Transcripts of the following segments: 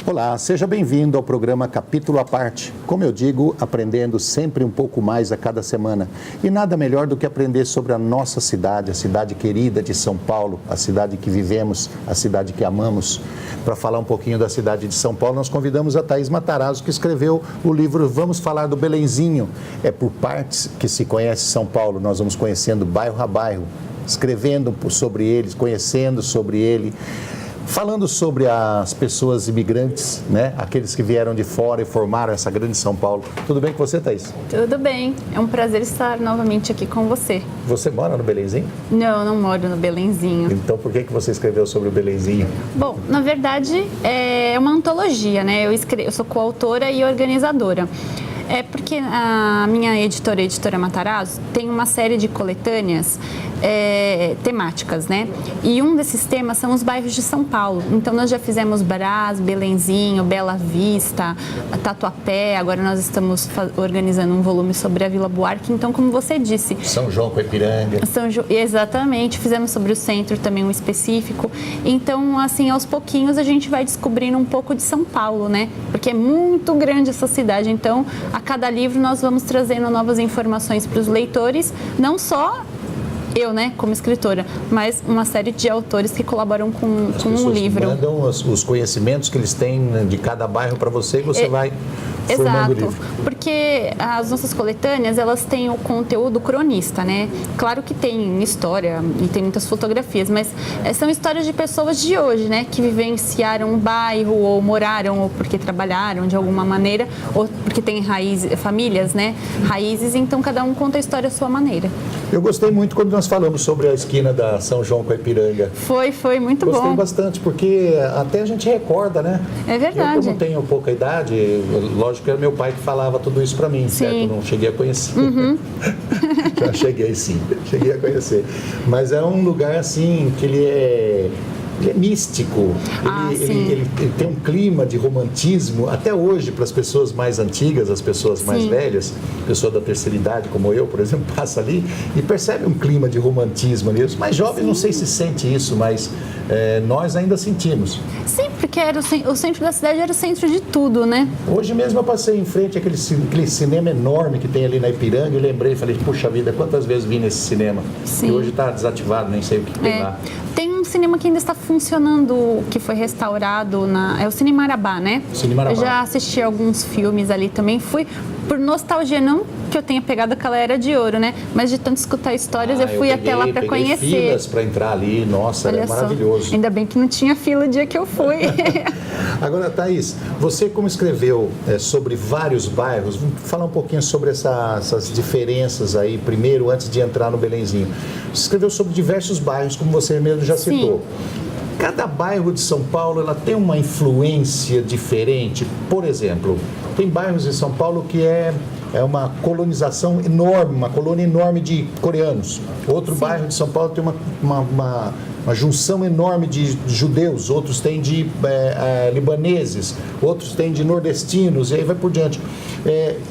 Olá, seja bem-vindo ao programa Capítulo à Parte. Como eu digo, aprendendo sempre um pouco mais a cada semana. E nada melhor do que aprender sobre a nossa cidade, a cidade querida de São Paulo, a cidade que vivemos, a cidade que amamos. Para falar um pouquinho da cidade de São Paulo, nós convidamos a Thaís Matarazzo, que escreveu o livro Vamos Falar do Belenzinho. É por partes que se conhece São Paulo, nós vamos conhecendo bairro a bairro, escrevendo sobre eles, conhecendo sobre ele. Falando sobre as pessoas imigrantes, né? Aqueles que vieram de fora e formaram essa grande São Paulo. Tudo bem com você, Thaís? Tudo bem. É um prazer estar novamente aqui com você. Você mora no Belenzinho? Não, não moro no Belenzinho. Então, por que você escreveu sobre o Belenzinho? Bom, na verdade, é uma antologia, né? Eu sou coautora e organizadora. É porque a minha editora Matarazzo, tem uma série de coletâneas temáticas, né? E um desses temas são os bairros de São Paulo. Então, nós já fizemos Brás, Belenzinho, Bela Vista, Tatuapé. Agora nós estamos organizando um volume sobre a Vila Buarque. Então, como você disse... São João com Ipiranga. Exatamente. Fizemos sobre o centro também um específico. Então, assim, aos pouquinhos a gente vai descobrindo um pouco de São Paulo, né? Porque é muito grande essa cidade. Então, a cada livro nós vamos trazendo novas informações para os leitores, não só eu, né, como escritora, mas uma série de autores que colaboram com um livro. Mandam os conhecimentos que eles têm de cada bairro para você e você vai formando o livro. Porque as nossas coletâneas, elas têm o conteúdo cronista, né? Claro que tem história e tem muitas fotografias, mas são histórias de pessoas de hoje, né? Que vivenciaram um bairro ou moraram ou porque trabalharam de alguma maneira ou porque tem famílias, né? Raízes, então cada um conta a história à sua maneira. Eu gostei muito quando nós falamos sobre a esquina da São João com a Ipiranga. Foi muito bom. Gostei bastante, porque até a gente recorda, né? É verdade. Eu, como tenho pouca idade, lógico que era meu pai que falava tudo isso para mim, certo? Eu não cheguei a conhecer. Uhum. Já cheguei a conhecer. Mas é um lugar, assim, que ele é místico, ele tem um clima de romantismo, até hoje, para as pessoas mais antigas, as pessoas mais velhas, pessoa da terceira idade, como eu, por exemplo, passa ali e percebe um clima de romantismo ali. Os mais jovens, não sei se sente isso, mas nós ainda sentimos. Sim, porque o centro da cidade era o centro de tudo, né? Hoje mesmo eu passei em frente àquele cinema enorme que tem ali na Ipiranga e lembrei, falei, puxa vida, quantas vezes vim nesse cinema? Sim. E hoje está desativado, nem sei o que tem lá. Tem um cinema que ainda está funcionando, que foi restaurado, é o Cine Marabá, né? Cine Marabá. Eu já assisti alguns filmes ali também, fui por nostalgia, não que eu tenha pegado aquela era de ouro, né? Mas de tanto escutar histórias, eu fui até lá para conhecer. Filas para entrar ali, nossa, era maravilhoso. Ainda bem que não tinha fila o dia que eu fui. Agora, Thaís, você como escreveu sobre vários bairros, vamos falar um pouquinho sobre essas diferenças aí, primeiro, antes de entrar no Belenzinho. Você escreveu sobre diversos bairros, como você mesmo já citou. Cada bairro de São Paulo, ela tem uma influência diferente. Por exemplo, tem bairros em São Paulo que é uma colonização enorme, uma colônia enorme de coreanos. Outro bairro de São Paulo tem uma junção enorme de judeus, outros têm de libaneses, outros têm de nordestinos, e aí vai por diante.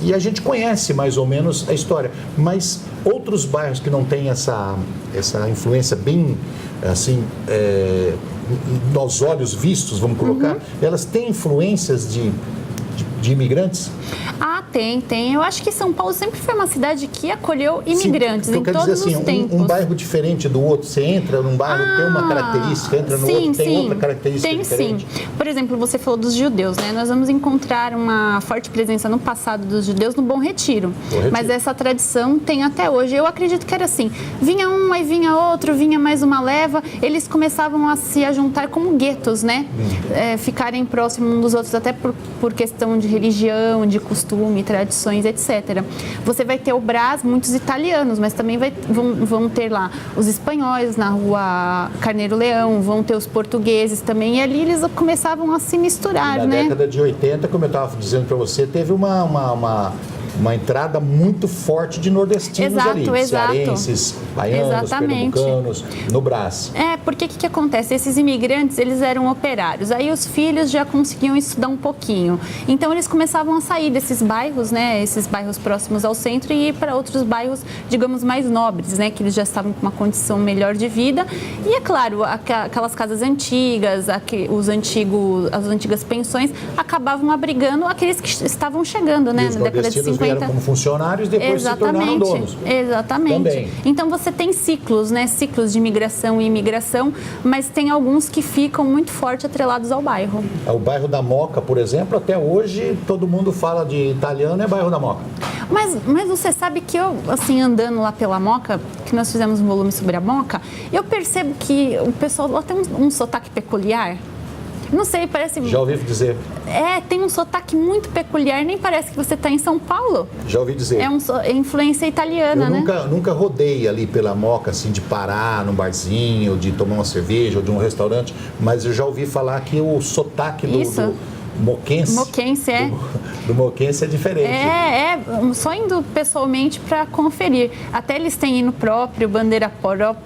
E a gente conhece mais ou menos a história, mas outros bairros que não têm essa influência bem, assim, aos olhos vistos, vamos colocar, elas têm influências de imigrantes? Tem. Eu acho que São Paulo sempre foi uma cidade que acolheu imigrantes em todos os tempos. Um bairro diferente do outro, você entra num bairro, tem uma característica, entra no outro, tem outra característica diferente. Sim. Por exemplo, você falou dos judeus, né? Nós vamos encontrar uma forte presença no passado dos judeus no Bom Retiro. Mas essa tradição tem até hoje. Eu acredito que era assim, vinha um, aí vinha outro, vinha mais uma leva, eles começavam a se juntar como guetos, né? Ficarem próximos uns dos outros, até por questão de religião, de costume, tradições, etc. Você vai ter o Brás, muitos italianos, mas também vão ter lá os espanhóis na rua Carneiro Leão, vão ter os portugueses também, e ali eles começavam a se misturar, né? Na década de 80, como eu estava dizendo para você, teve uma uma entrada muito forte de nordestinos ali, exato. Cearenses, baianos, pernambucanos, no Brás. Porque o que acontece? Esses imigrantes, eles eram operários, aí os filhos já conseguiam estudar um pouquinho, então eles começavam a sair desses bairros, né, esses bairros próximos ao centro e ir para outros bairros, digamos, mais nobres, né, que eles já estavam com uma condição melhor de vida, e é claro, aquelas casas antigas, as antigas pensões, acabavam abrigando aqueles que estavam chegando, né, na década de 50. Vieram como funcionários, depois se tornaram donos. Exatamente. Também. Então você tem ciclos, né, ciclos de migração e imigração, mas tem alguns que ficam muito forte atrelados ao bairro. O bairro da Moca, por exemplo, até hoje todo mundo fala de italiano, é bairro da Moca. Mas você sabe que eu, assim, andando lá pela Moca, que nós fizemos um volume sobre a Moca, eu percebo que o pessoal lá tem um sotaque peculiar. Não sei, parece... Já ouvi dizer. Tem um sotaque muito peculiar, nem parece que você está em São Paulo. Já ouvi dizer. É influência italiana, né? Nunca rodei ali pela Moca, assim, de parar num barzinho, de tomar uma cerveja ou de um restaurante, mas eu já ouvi falar que o sotaque do moquense. Do moquense é diferente. Só indo pessoalmente para conferir. Até eles têm hino próprio, bandeira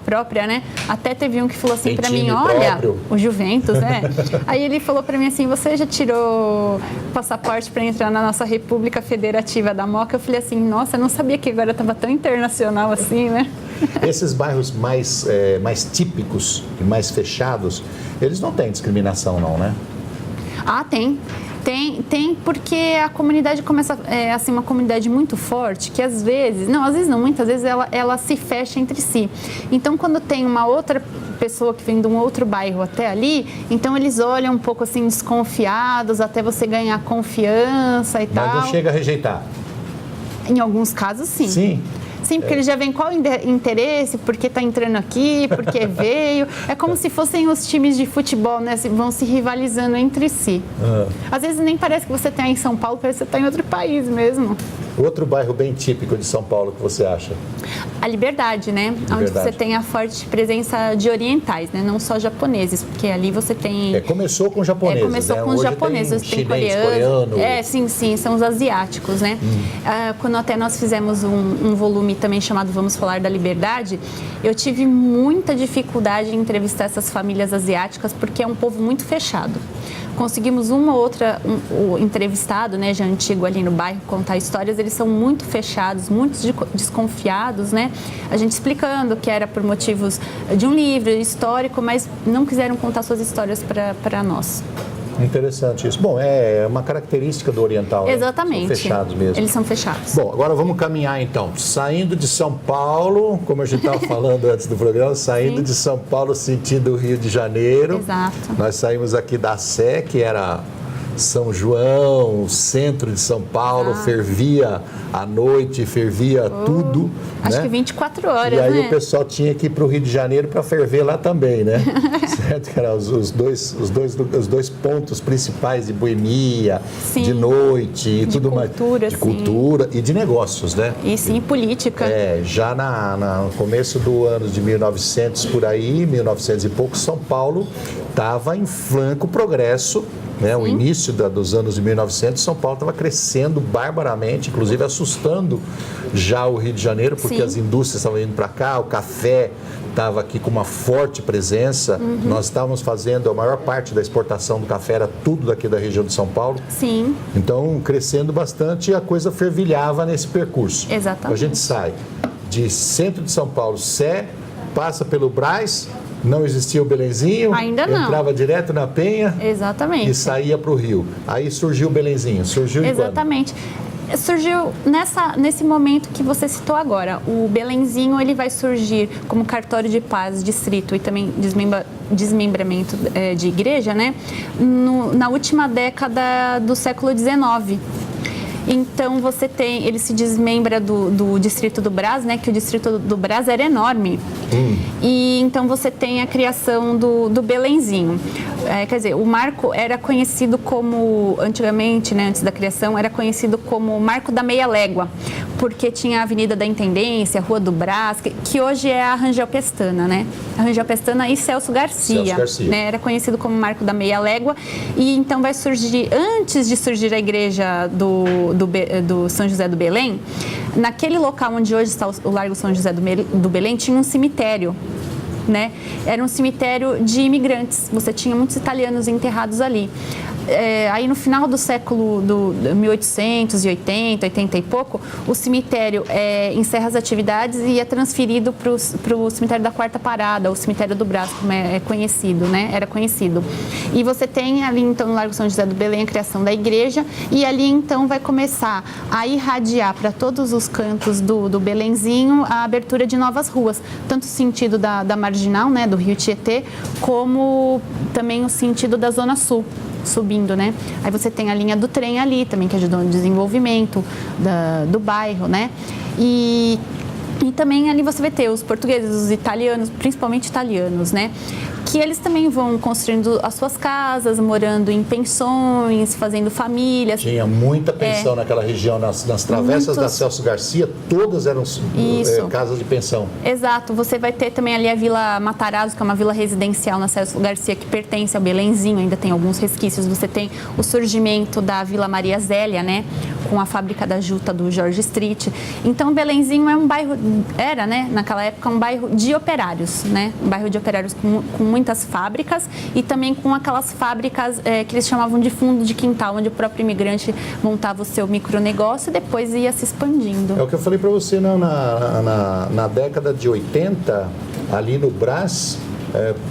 própria, né? Até teve um que falou assim para mim, olha, o Juventus, né? Aí ele falou para mim assim, você já tirou passaporte para entrar na nossa República Federativa da Moca? Eu falei assim, nossa, eu não sabia que agora estava tão internacional assim, né? Esses bairros mais típicos e mais fechados, eles não têm discriminação não, né? Tem porque a comunidade começa assim, uma comunidade muito forte que às vezes não, muitas vezes ela se fecha entre si. Então, quando tem uma outra pessoa que vem de um outro bairro até ali, então eles olham um pouco assim desconfiados até você ganhar confiança e tal. Mas não chega a rejeitar? Em alguns casos, sim. Sim, porque eles já vêm qual interesse, porque está entrando aqui, porque veio. É como se fossem os times de futebol, né? Vão se rivalizando entre si. Às vezes nem parece que você está em São Paulo, parece que você está em outro país mesmo. Outro bairro bem típico de São Paulo que você acha? A Liberdade, né? Onde você tem a forte presença de orientais, né? Não só japoneses, porque ali você tem... Começou com japoneses, começou com os japoneses, tem coreano. Sim, são os asiáticos, né? Quando até nós fizemos um volume também chamado Vamos Falar da Liberdade, eu tive muita dificuldade em entrevistar essas famílias asiáticas, porque é um povo muito fechado. Conseguimos uma ou outra, o entrevistado, né, já antigo ali no bairro, contar histórias, eles são muito fechados, muito desconfiados, né? A gente explicando que era por motivos de um livro histórico, mas não quiseram contar suas histórias para nós. Interessante isso. Bom, é uma característica do oriental. Exatamente. Né? São fechados mesmo. Eles são fechados. Bom, agora vamos caminhar então. Saindo de São Paulo, como a gente estava falando antes do programa, saindo de São Paulo sentido Rio de Janeiro. Exato. Nós saímos aqui da Sé, que era São João, o centro de São Paulo, fervia à noite, fervia tudo. Acho que 24 horas, né? E aí né? o pessoal tinha que ir para o Rio de Janeiro para ferver lá também, né? Certo? Que eram os dois pontos principais de boemia, de noite e tudo mais. De cultura e de negócios, né? E sim, política. Já no começo do ano de 1900 por aí, 1900 e pouco, São Paulo estava em franco progresso. Né, o início dos anos de 1900, São Paulo estava crescendo barbaramente, inclusive assustando já o Rio de Janeiro, porque as indústrias estavam indo para cá, o café estava aqui com uma forte presença. Nós estávamos fazendo, a maior parte da exportação do café era tudo daqui da região de São Paulo. Sim. Então, crescendo bastante, a coisa fervilhava nesse percurso. Exatamente. A gente sai de centro de São Paulo, Sé, passa pelo Brás. Não existia o Belenzinho, ainda não. Entrava direto na Penha. Exatamente. E saía para o Rio. Aí surgiu o Belenzinho. Surgiu Exatamente. Surgiu nesse momento que você citou agora. O Belenzinho ele vai surgir como cartório de paz, distrito e também desmembramento de igreja, né? Na última década do século XIX. Então ele se desmembra do distrito do Brás, né? Que o distrito do Brás era enorme. E então você tem a criação do Belenzinho. Quer dizer, o marco era conhecido como, antigamente, né, antes da criação, era conhecido como Marco da Meia Légua, porque tinha a Avenida da Intendência, a Rua do Brás, que hoje é a Rangel Pestana, né? A Rangel Pestana e Celso Garcia. Né? Era conhecido como Marco da Meia Légua. E então vai surgir, antes de surgir a igreja do São José do Belém, naquele local onde hoje está o Largo São José do Belém, tinha um cemitério. Né? Era um cemitério de imigrantes, você tinha muitos italianos enterrados ali. Aí no final do século 1880, 80 e pouco, o cemitério encerra as atividades e é transferido para o cemitério da Quarta Parada, o cemitério do Brás, como é conhecido, né? Era conhecido. E você tem ali então no Largo São José do Belém a criação da igreja, e ali então vai começar a irradiar para todos os cantos do Belenzinho a abertura de novas ruas, tanto o sentido da Marginal, né, do Rio Tietê, como também o sentido da Zona Sul, subindo, né? Aí você tem a linha do trem ali também, que ajudou no desenvolvimento do bairro, né? E também ali você vai ter os portugueses, os italianos, principalmente italianos, né? Que eles também vão construindo as suas casas, morando em pensões, fazendo famílias. Tinha muita pensão naquela região, nas travessas da Celso Garcia, todas eram casas de pensão. Exato. Você vai ter também ali a Vila Matarazzo, que é uma vila residencial na Celso Garcia, que pertence ao Belenzinho, ainda tem alguns resquícios. Você tem o surgimento da Vila Maria Zélia, né? Com a fábrica da juta do George Street. Então, Belenzinho é um bairro, era, né? Naquela época, um bairro de operários, né? Um bairro de operários com muitas fábricas e também com aquelas fábricas que eles chamavam de fundo de quintal, onde o próprio imigrante montava o seu micronegócio e depois ia se expandindo. É o que eu falei para você na década de 80, ali no Brás,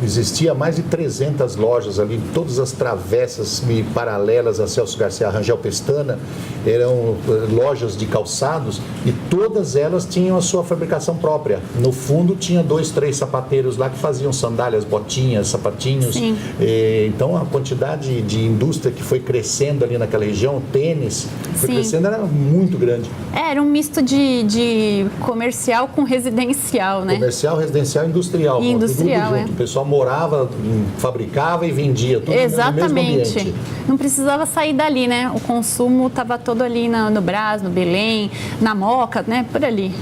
existia mais de 300 lojas ali, todas as travessas paralelas a Celso Garcia, a Rangel Pestana, eram lojas de calçados e todas elas tinham a sua fabricação própria. No fundo tinha 2, 3 sapateiros lá que faziam sandálias, botinhas, sapatinhos. Então a quantidade de indústria que foi crescendo ali naquela região, tênis, foi crescendo, era muito grande. Era um misto de comercial com residencial, né? Comercial, residencial e industrial. Industrial, tudo junto. O pessoal morava, fabricava e vendia, tudo exatamente. No mesmo ambiente. Não precisava sair dali, né? O consumo estava todo ali no Brás, no Belém, na Moca, né? Por ali.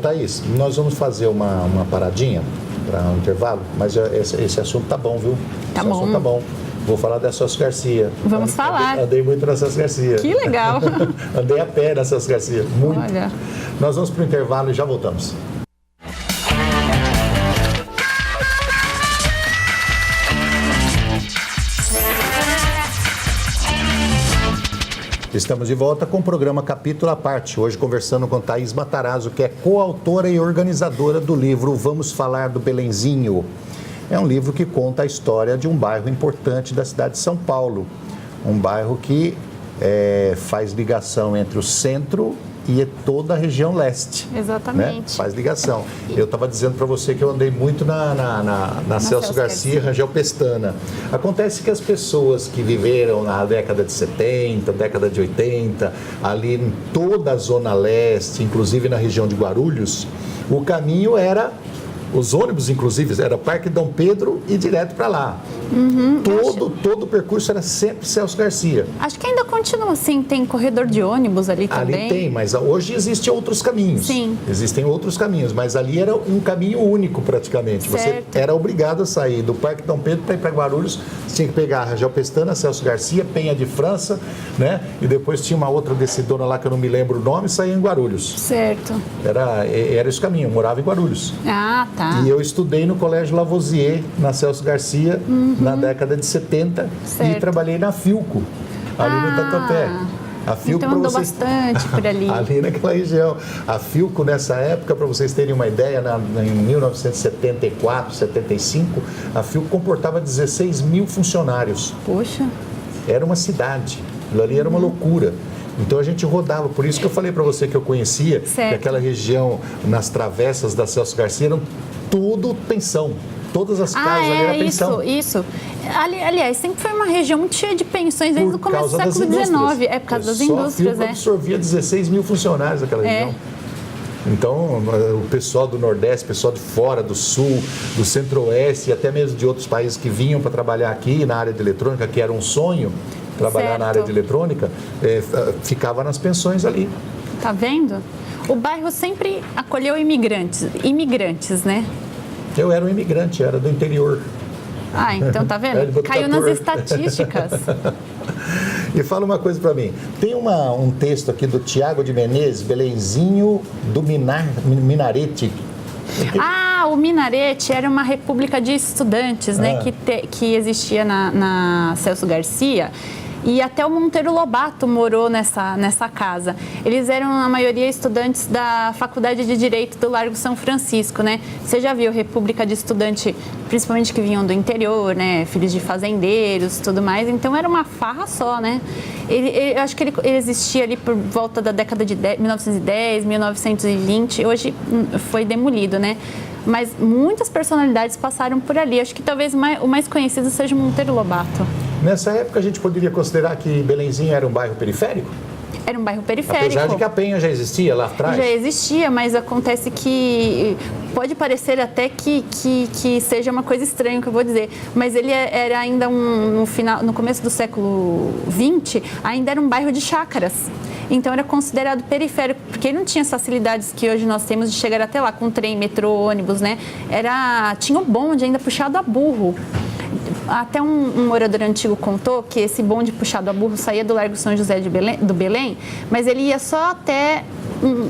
Thaís, nós vamos fazer uma paradinha para um intervalo, mas esse assunto tá bom, viu? Tá bom. Assunto tá bom. Vou falar da Celso Garcia. Vamos falar. Andei muito na Celso Garcia. Que legal. Andei a pé na Celso Garcia. Muito. Olha. Nós vamos para o intervalo e já voltamos. Estamos de volta com o programa Capítulo à Parte, hoje conversando com Thaís Matarazzo, que é coautora e organizadora do livro Vamos Falar do Belenzinho. É um livro que conta a história de um bairro importante da cidade de São Paulo, um bairro que faz ligação entre o centro e toda a região leste. Exatamente. Né? Faz ligação. Eu estava dizendo para você que eu andei muito na Celso Garcia e Rangel Pestana. Acontece que as pessoas que viveram na década de 70, década de 80, ali em toda a zona leste, inclusive na região de Guarulhos, o caminho era... Os ônibus, inclusive, era Parque Dom Pedro e direto para lá. Todo o percurso era sempre Celso Garcia. Acho que ainda continua assim, tem corredor de ônibus ali também. Ali tem, mas hoje existem outros caminhos. Sim. Existem outros caminhos, mas ali era um caminho único praticamente. Certo. Você era obrigado a sair do Parque Dom Pedro para ir para Guarulhos. Você tinha que pegar a Rangel Pestana, Celso Garcia, Penha de França, né? E depois tinha uma outra descidona lá que eu não me lembro o nome, e saía em Guarulhos. Certo. Era esse caminho, eu morava em Guarulhos. Ah, tá. E eu estudei no Colégio Lavoisier, na Celso Garcia, na década de 70. Certo. E trabalhei na Filco, ali no Tatuapé. A Filco, então andou bastante por ali. Ali naquela região. A Filco, nessa época, para vocês terem uma ideia, em 1974, 75, a Filco comportava 16 mil funcionários. Poxa. Era uma cidade. Aquilo ali era uma loucura. Então a gente rodava, por isso que eu falei para você que eu conhecia, que aquela região, nas travessas da Celso Garcia, eram tudo pensão. Todas as casas ali eram pensão. Isso. Aliás, sempre foi uma região muito cheia de pensões desde o começo do século XIX. É por causa das indústrias. Só absorvia 16 mil funcionários naquela região. Então, o pessoal do Nordeste, o pessoal de fora, do Sul, do Centro-Oeste e até mesmo de outros países que vinham para trabalhar aqui na área de eletrônica, que era um sonho, trabalhar na área de eletrônica, ficava nas pensões ali. Tá vendo? O bairro sempre acolheu imigrantes, né? Eu era um imigrante, era do interior. Ah, então tá vendo? Caiu nas estatísticas. E fala uma coisa para mim. Tem um texto aqui do Tiago de Menezes, Belenzinho do Minarete. Ah, o Minarete era uma república de estudantes, né? Que existia na Celso Garcia. E até o Monteiro Lobato morou nessa casa. Eles eram, a maioria, estudantes da Faculdade de Direito do Largo São Francisco, né? Você já viu República de Estudante, principalmente que vinham do interior, né? Filhos de fazendeiros e tudo mais. Então, era uma farra só, né? Eu acho que ele existia ali por volta da década de 1910, 1920. Hoje foi demolido, né? Mas muitas personalidades passaram por ali. Acho que talvez o mais conhecido seja o Monteiro Lobato. Nessa época, a gente poderia considerar que Belenzinho era um bairro periférico? Era um bairro periférico. Apesar de que a Penha já existia lá atrás? Já existia, mas acontece que pode parecer até que seja uma coisa estranha o que eu vou dizer, mas ele era ainda no começo do século XX, ainda era um bairro de chácaras. Então era considerado periférico, porque ele não tinha as facilidades que hoje nós temos de chegar até lá com trem, metrô, ônibus, né? Tinha o bonde ainda puxado a burro. Até um morador antigo contou que esse bonde puxado a burro saía do Largo São José do Belém, mas ele ia só até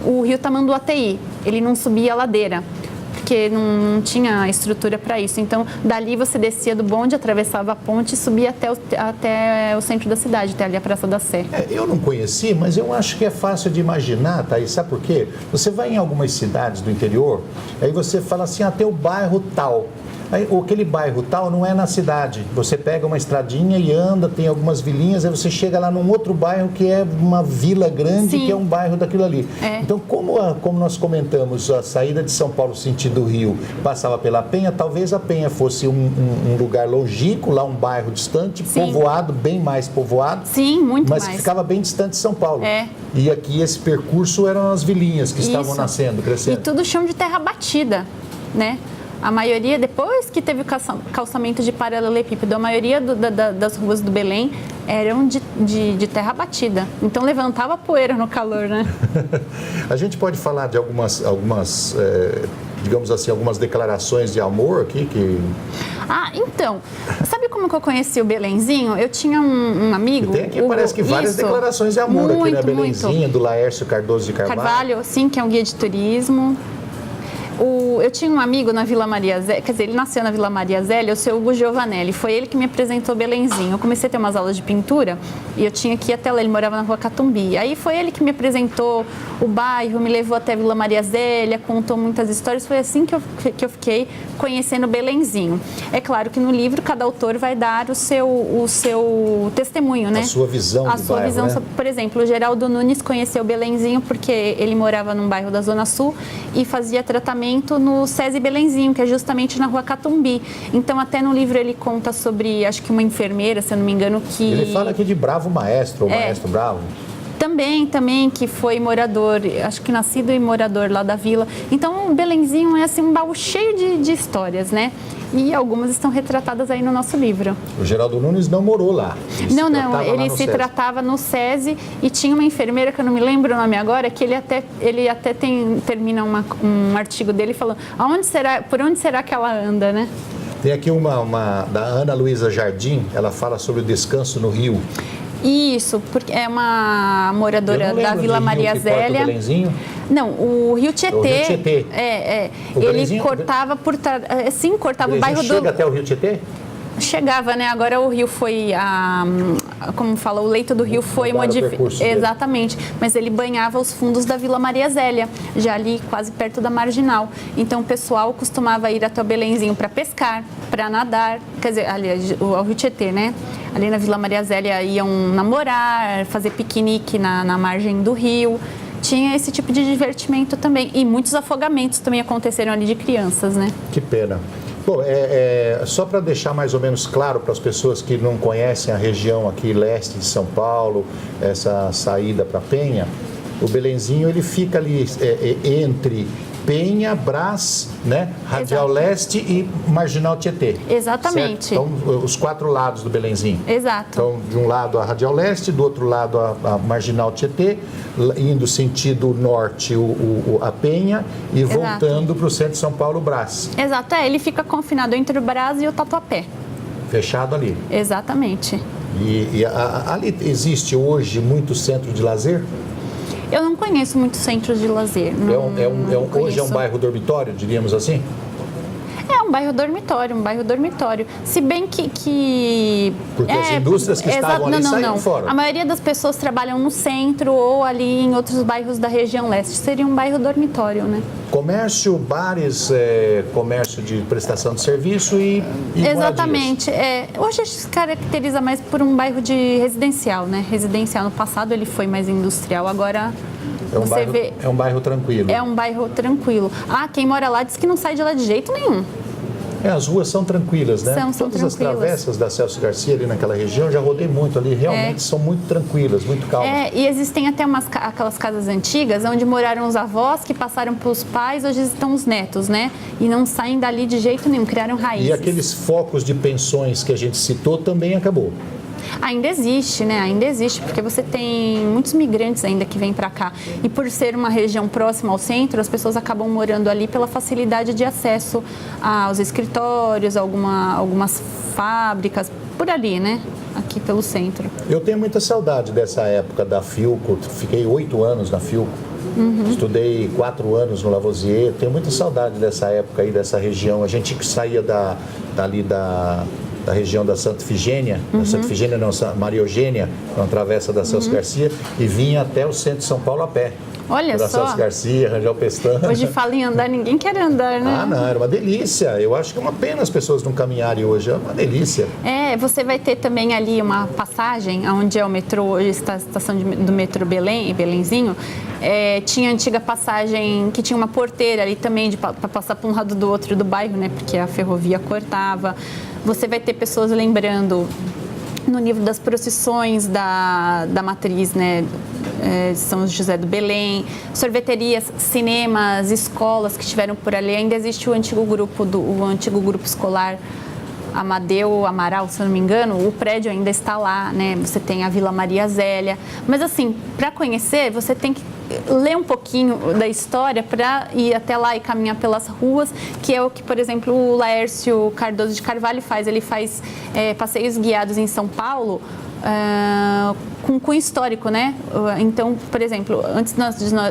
o rio Tamanduateí, ele não subia a ladeira, porque não tinha estrutura para isso. Então, dali você descia do bonde, atravessava a ponte e subia até o centro da cidade, até ali a Praça da Sé. Eu não conheci, mas eu acho que é fácil de imaginar, Thaís, sabe por quê? Você vai em algumas cidades do interior, aí você fala assim, tem o bairro tal. Aí, aquele bairro tal não é na cidade. Você pega uma estradinha e anda, tem algumas vilinhas, aí você chega lá num outro bairro que é uma vila grande, Sim. que é um bairro daquilo ali. Então, como nós comentamos, a saída de São Paulo sentido Rio passava pela Penha, talvez a Penha fosse um lugar longínquo, lá um bairro distante, Sim. povoado, bem mais povoado. Sim, muito mas mais. Mas ficava bem distante de São Paulo. E aqui esse percurso eram as vilinhas que estavam nascendo, crescendo. E tudo chão de terra batida, né? A maioria, depois que teve o calçamento de paralelepípedo, a maioria das ruas do Belém eram de terra batida. Então, levantava poeira no calor, né? A gente pode falar de algumas digamos assim, algumas declarações de amor aqui que... Então, sabe como que eu conheci o Belenzinho? Eu tinha um amigo... E tem aqui, parece que várias declarações de amor aqui, né? Belenzinho, do Laércio Cardoso de Carvalho. Sim, que é um guia de turismo. Eu tinha um amigo na Vila Maria Zélia, quer dizer, ele nasceu na Vila Maria Zélia, o seu Hugo Giovanelli. Foi ele que me apresentou Belenzinho. Eu comecei a ter umas aulas de pintura e eu tinha que ir até lá, ele morava na Rua Catumbi. Aí foi ele que me apresentou o bairro, me levou até a Vila Maria Zélia, contou muitas histórias. Foi assim que eu fiquei conhecendo Belenzinho. É claro que no livro cada autor vai dar o seu testemunho, né? A sua visão do bairro, visão, né? Por exemplo, o Geraldo Nunes conheceu Belenzinho porque ele morava num bairro da Zona Sul e fazia tratamento no SESI Belenzinho, que é justamente na Rua Catumbi. Então, até no livro ele conta sobre, acho que uma enfermeira, se eu não me engano, que... Ele fala aqui de Bravo Maestro, ou Maestro Bravo. Também, que foi morador, acho que nascido e morador lá da vila. Então, o Belenzinho é assim um baú cheio de histórias, né? E algumas estão retratadas aí no nosso livro. O Geraldo Nunes não morou lá. Ele se tratava no SESI e tinha uma enfermeira, que eu não me lembro o nome agora, que ele até termina um artigo dele falando por onde será que ela anda, né? Tem aqui uma da Ana Luísa Jardim, ela fala sobre o descanso no Rio. Isso, porque é uma moradora da Vila Maria Zélia. Não, o Rio Tietê. O Rio Tietê. Ele cortava cortava o bairro do... Chega até o Rio Tietê? Chegava, né? Agora o rio foi, como fala, o leito do rio foi modificado. Exatamente, mas ele banhava os fundos da Vila Maria Zélia, já ali quase perto da Marginal. Então o pessoal costumava ir até o Belenzinho para pescar, para nadar, quer dizer, aliás, ao Rio Tietê, né? Ali na Vila Maria Zélia iam namorar, fazer piquenique na margem do rio. Tinha esse tipo de divertimento também. E muitos afogamentos também aconteceram ali de crianças, né? Que pena. Bom, só para deixar mais ou menos claro para as pessoas que não conhecem a região aqui leste de São Paulo, essa saída para Penha, o Belenzinho ele fica ali entre Penha, Brás, né? Radial Leste e Marginal Tietê. Exatamente. Certo? Então, os 4 lados do Belenzinho. Exato. Então, de um lado a Radial Leste, do outro lado a Marginal Tietê, indo sentido norte a Penha e voltando para o centro de São Paulo, Brás. Exato, ele fica confinado entre o Brás e o Tatuapé. Fechado ali. Exatamente. E ali existe hoje muito centro de lazer? Eu não conheço muitos centros de lazer. Hoje é um bairro dormitório, diríamos assim? É um bairro dormitório. Se bem que porque as indústrias que estavam ali saíram fora. A maioria das pessoas trabalham no centro ou ali em outros bairros da região leste. Seria um bairro dormitório, né? Comércio, bares, comércio de prestação de serviço e exatamente. Hoje se caracteriza mais por um bairro de residencial, né? Residencial no passado ele foi mais industrial, agora é um bairro tranquilo. É um bairro tranquilo. Quem mora lá diz que não sai de lá de jeito nenhum. As ruas são tranquilas, né? São Todas tranquilas. As travessas da Celso Garcia ali naquela região, já rodei muito ali, realmente são muito tranquilas, muito calmas. E existem até aquelas casas antigas onde moraram os avós que passaram para os pais, hoje estão os netos, né? E não saem dali de jeito nenhum, criaram raízes. E aqueles focos de pensões que a gente citou também acabou. Ainda existe, né? Ainda existe, porque você tem muitos migrantes ainda que vêm para cá. E por ser uma região próxima ao centro, as pessoas acabam morando ali pela facilidade de acesso aos escritórios, algumas fábricas, por ali, né? Aqui pelo centro. Eu tenho muita saudade dessa época da Philco, fiquei 8 anos na Philco. Estudei 4 anos no Lavoisier, tenho muita saudade dessa época aí, dessa região. A gente que saía dali da região da Santa Efigênia, Santa Efigênia não, Maria Eugênia, uma travessa da Celso Garcia, e vinha até o centro de São Paulo a pé. Olha da só. Celso Garcia, Rangel Pestana. Hoje fala em andar, ninguém quer andar, né? Não, era uma delícia. Eu acho que é uma pena as pessoas não caminharem hoje, é uma delícia. Você vai ter também ali uma passagem, onde é o metrô, hoje a estação do metrô Belenzinho, tinha a antiga passagem que tinha uma porteira ali também para passar para um lado do outro do bairro, né? Porque a ferrovia cortava. Você vai ter pessoas lembrando no livro das procissões da matriz, né? São José do Belém, sorveterias, cinemas, escolas que tiveram por ali. Ainda existe o antigo grupo escolar Amadeu Amaral, se eu não me engano, o prédio ainda está lá, né? Você tem a Vila Maria Zélia. Mas assim, para conhecer, você tem que ler um pouquinho da história para ir até lá e caminhar pelas ruas, que é o que, por exemplo, o Laércio Cardoso de Carvalho faz. Ele faz passeios guiados em São Paulo com cunho histórico, né? Então, por exemplo, antes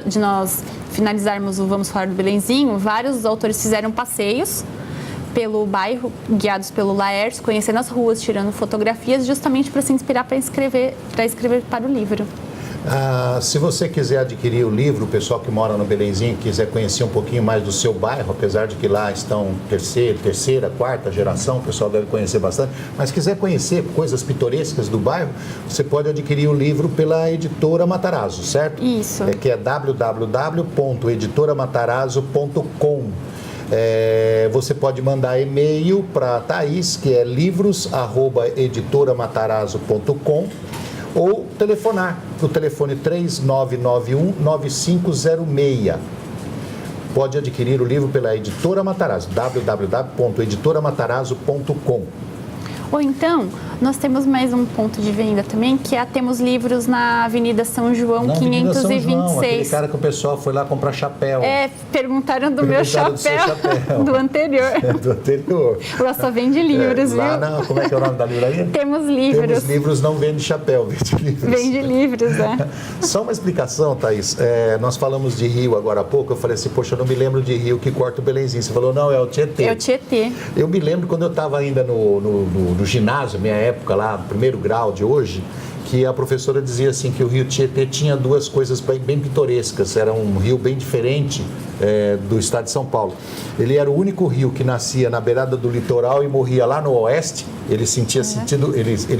de nós finalizarmos o Vamos Falar do Belenzinho, vários autores fizeram passeios pelo bairro, guiados pelo Laércio, conhecendo as ruas, tirando fotografias, justamente para se inspirar para escrever para o livro. Se você quiser adquirir o livro, o pessoal que mora no Belenzinho quiser conhecer um pouquinho mais do seu bairro, apesar de que lá estão terceira, quarta geração, o pessoal deve conhecer bastante, mas quiser conhecer coisas pitorescas do bairro, você pode adquirir o livro pela Editora Matarazzo, certo? Isso. Que é www.editoramatarazzo.com. Você pode mandar e-mail para a Thaís, que é livros@editoramatarazzo.com, ou telefonar para o telefone 3991-9506. Pode adquirir o livro pela Editora Matarazzo, www.editoramatarazzo.com. Ou então, nós temos mais um ponto de venda também, que é temos livros na Avenida São João, 526. São João, aquele cara que o pessoal foi lá comprar chapéu. Perguntaram do meu chapéu, do anterior. Do anterior. Lá só vende livros, lá viu? Não, como é que é o nome da livraria? Temos livros. Temos livros, não vende chapéu, vende livros. Vende livros, Só uma explicação, Thaís. Nós falamos de rio agora há pouco, eu falei assim, poxa, eu não me lembro de rio que corta o Belenzinho. Você falou, não, é o Tietê. É o Tietê. Eu me lembro quando eu estava ainda no ginásio, minha época lá, primeiro grau de hoje, que a professora dizia assim que o rio Tietê tinha duas coisas bem pitorescas. Era um rio bem diferente do estado de São Paulo. Ele era o único rio que nascia na beirada do litoral e morria lá no oeste. Ele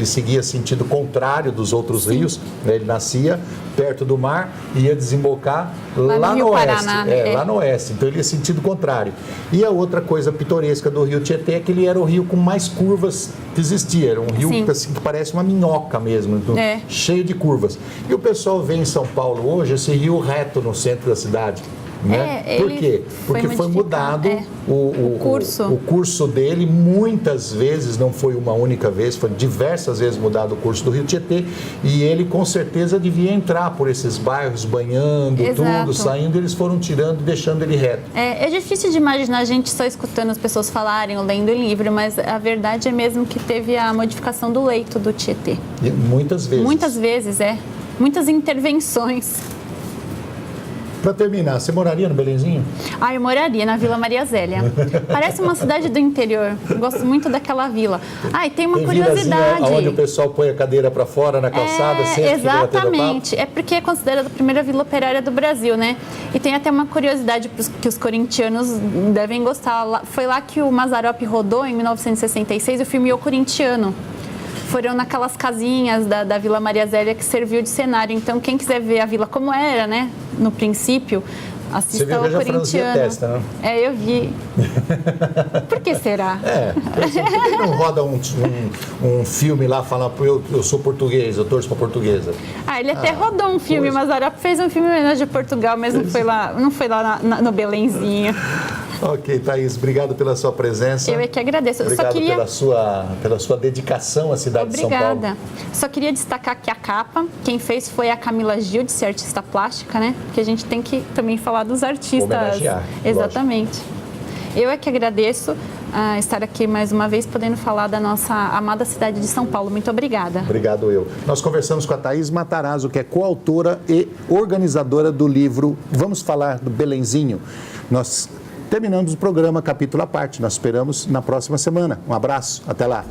seguia sentido contrário dos outros rios. Ele nascia perto do mar e ia desembocar lá no oeste. Paraná, lá no oeste. Então ele ia sentido contrário. E a outra coisa pitoresca do rio Tietê é que ele era o rio com mais curvas que existia. Era um rio assim, que parece uma minhoca mesmo, cheio de curvas. E o pessoal vê em São Paulo hoje esse rio reto no centro da cidade. Né? Por quê? Porque foi mudado o curso dele, muitas vezes, não foi uma única vez, foi diversas vezes mudado o curso do Rio Tietê, e ele com certeza devia entrar por esses bairros, banhando, tudo, saindo, eles foram tirando e deixando ele reto. É difícil de imaginar a gente só escutando as pessoas falarem ou lendo o livro, mas a verdade é mesmo que teve a modificação do leito do Tietê. E muitas vezes. Muitas vezes, muitas intervenções. Para terminar, você moraria no Belenzinho? Eu moraria na Vila Maria Zélia. Parece uma cidade do interior. Gosto muito daquela vila. E tem uma curiosidade. Onde o pessoal põe a cadeira para fora na calçada, exatamente. É porque é considerada a primeira vila operária do Brasil, né? E tem até uma curiosidade que os corintianos devem gostar. Foi lá que o Mazzaropi rodou, em 1966, o filme O Corintiano. Foram naquelas casinhas da Vila Maria Zélia que serviu de cenário. Então, quem quiser ver a vila como era, né, no princípio, assista ao Corintiano. Testa, né? Eu vi. Por que será? Por que não roda um filme lá falando, eu sou português, eu torço pra portuguesa? Ele até rodou um filme, mas Mazzaropi fez um filme em homenagem a Portugal, mas não foi lá no Belenzinho. Ok, Thaís, obrigado pela sua presença. Eu é que agradeço. Obrigado pela sua dedicação à cidade de São Paulo. Obrigada. Só queria destacar aqui a capa. Quem fez foi a Camila Gil, de ser artista plástica, né? Porque a gente tem que também falar dos artistas. Homenagear. Exatamente. Lógico. Eu é que agradeço estar aqui mais uma vez, podendo falar da nossa amada cidade de São Paulo. Muito obrigada. Obrigado eu. Nós conversamos com a Thaís Matarazzo, que é coautora e organizadora do livro Vamos Falar do Belenzinho. Nós terminamos o programa capítulo à parte. Nós esperamos na próxima semana. Um abraço. Até lá.